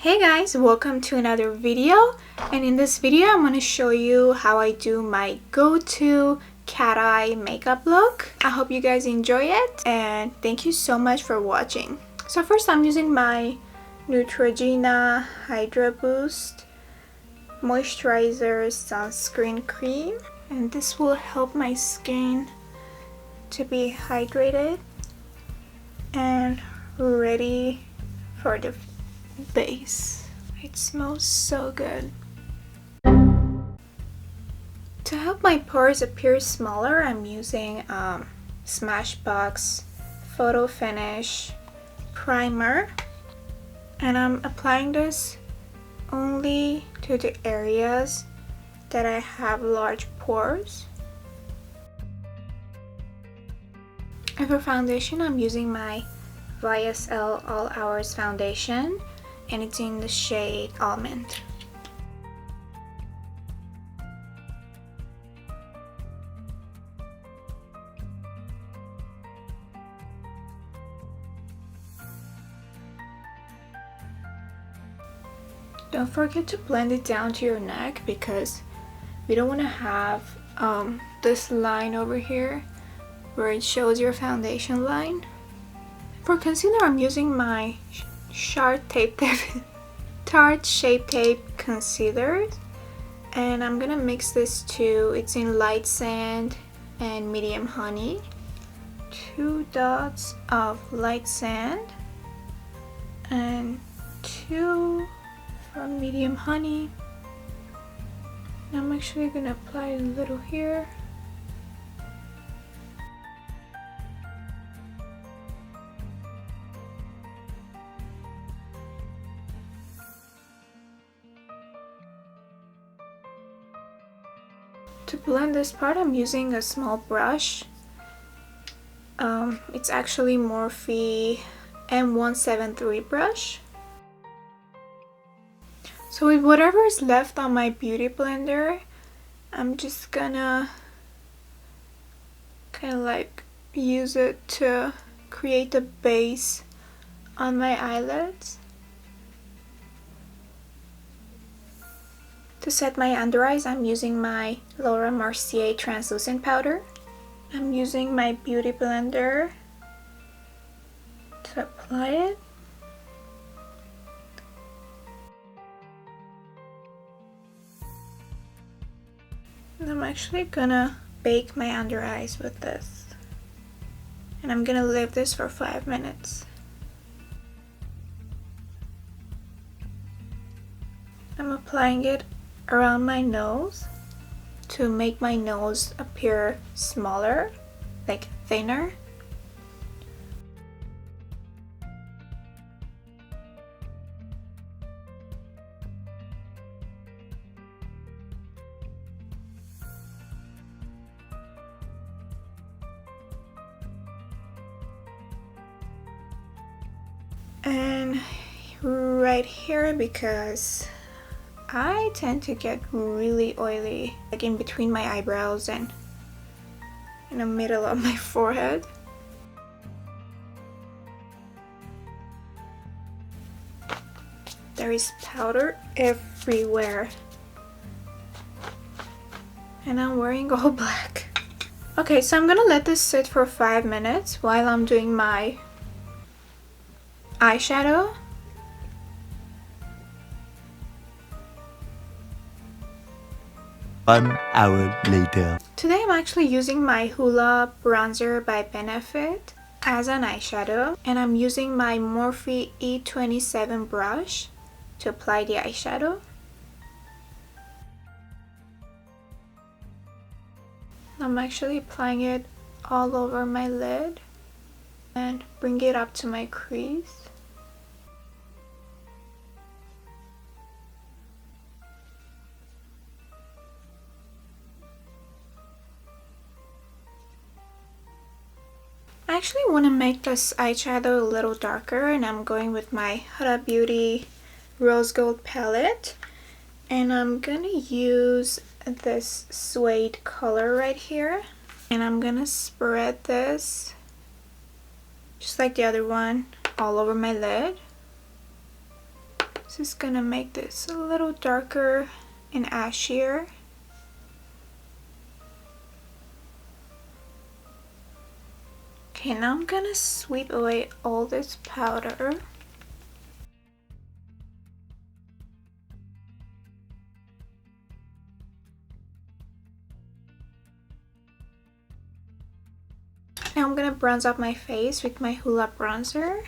Hey guys, welcome to another video, and in this video I'm going to show you how I do my go-to cat eye makeup look. I hope you guys enjoy it and thank you so much for watching. So first I'm using my Neutrogena Hydra Boost Moisturizer Sunscreen Cream, and this will help my skin to be hydrated and ready for the base. It smells so good. To help my pores appear smaller, I'm using Smashbox Photo Finish Primer, and I'm applying this only to the areas that I have large pores. And for foundation, I'm using my YSL All Hours Foundation, and it's in the shade Almond. Don't forget to blend it down to your neck because we don't want to have this line over here where it shows your foundation line. For concealer, I'm using my Tarte Shape Tape Concealer, and I'm gonna mix this too. It's in Light Sand and Medium Honey. 2 dots of Light Sand and 2 from Medium Honey. And I'm actually gonna apply a little here. To blend this part, I'm using a small brush. It's actually Morphe M173 brush. So with whatever is left on my beauty blender, I'm just gonna kind of like use it to create a base on my eyelids. To set my under eyes, I'm using my Laura Mercier translucent powder. I'm using my beauty blender to apply it. And I'm actually gonna bake my under eyes with this. And I'm gonna leave this for 5 minutes. I'm applying it around my nose to make my nose appear smaller, like thinner. And right here, because I tend to get really oily, like in between my eyebrows and in the middle of my forehead. There is powder everywhere. And I'm wearing all black. Okay, so I'm gonna let this sit for 5 minutes while I'm doing my eyeshadow. One hour later. Today I'm actually using my Hoola Bronzer by Benefit as an eyeshadow, and I'm using my Morphe E27 brush to apply the eyeshadow. I'm actually applying it all over my lid and bring it up to my crease. I actually want to make this eyeshadow a little darker, and I'm going with my Huda Beauty Rose Gold palette, and I'm gonna use this suede color right here, and I'm gonna spread this just like the other one all over my lid. Just gonna make this a little darker and ashier. Okay, now I'm gonna sweep away all this powder. Now I'm gonna bronze up my face with my Hoola bronzer.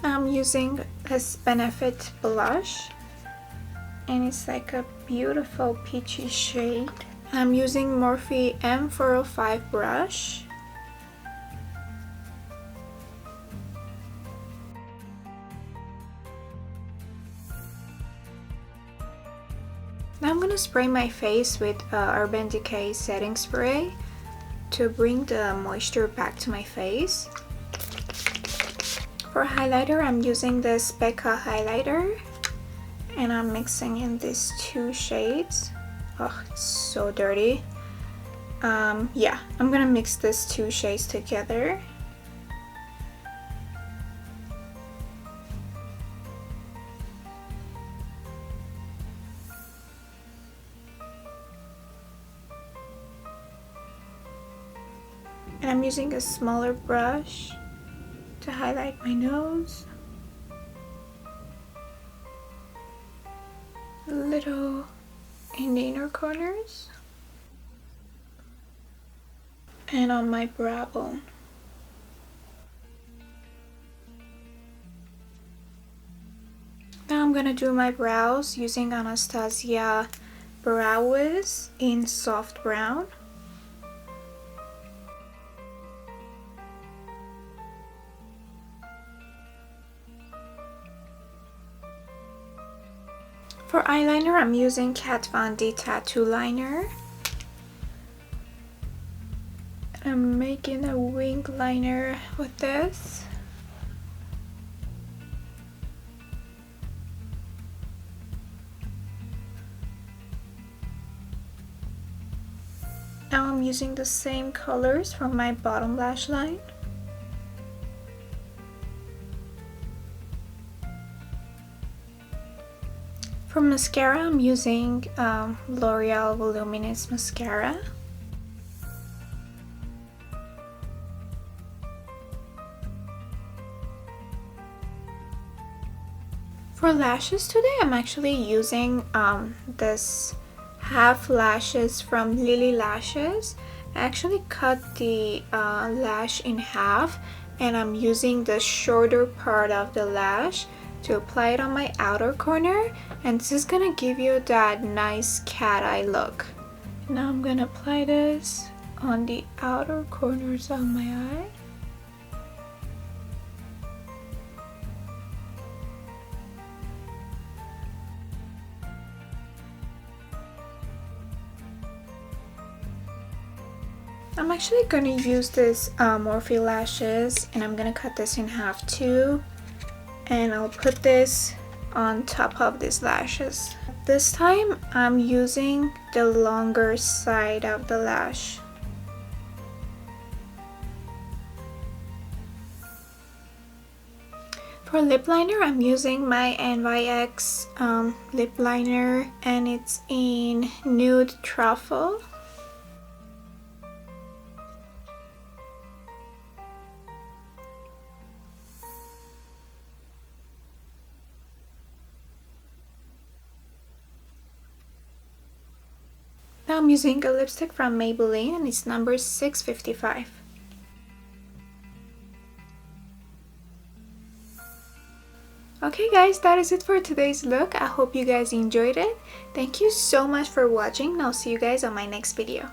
I'm using this Benefit blush and it's like a beautiful peachy shade. I'm using Morphe M405 brush. Now I'm gonna spray my face with Urban Decay setting spray to bring the moisture back to my face. For highlighter, I'm using this Becca highlighter and I'm mixing in these two shades. Oh, it's so dirty. Yeah, I'm gonna mix these two shades together. And I'm using a smaller brush to highlight my nose. A little in the inner corners. And on my brow bone. Now I'm gonna do my brows using Anastasia Brow Wiz in soft brown. For eyeliner, I'm using Kat Von D Tattoo Liner. I'm making a wing liner with this. Now I'm using the same colors from my bottom lash line. For mascara, I'm using L'Oreal Voluminous Mascara. For lashes today, I'm actually using this half lashes from Lily Lashes. I actually cut the lash in half and I'm using the shorter part of the lash to apply it on my outer corner, and this is gonna give you that nice cat eye look. Now I'm gonna apply this on the outer corners of my eye. I'm actually gonna use this Morphe lashes and I'm gonna cut this in half too. And I'll put this on top of these lashes. This time I'm using the longer side of the lash. For lip liner, I'm using my NYX lip liner and it's in Nude Truffle. Now I'm using a lipstick from Maybelline and it's number 655. Okay guys, that is it for today's look. I hope you guys enjoyed it. Thank you so much for watching and I'll see you guys on my next video.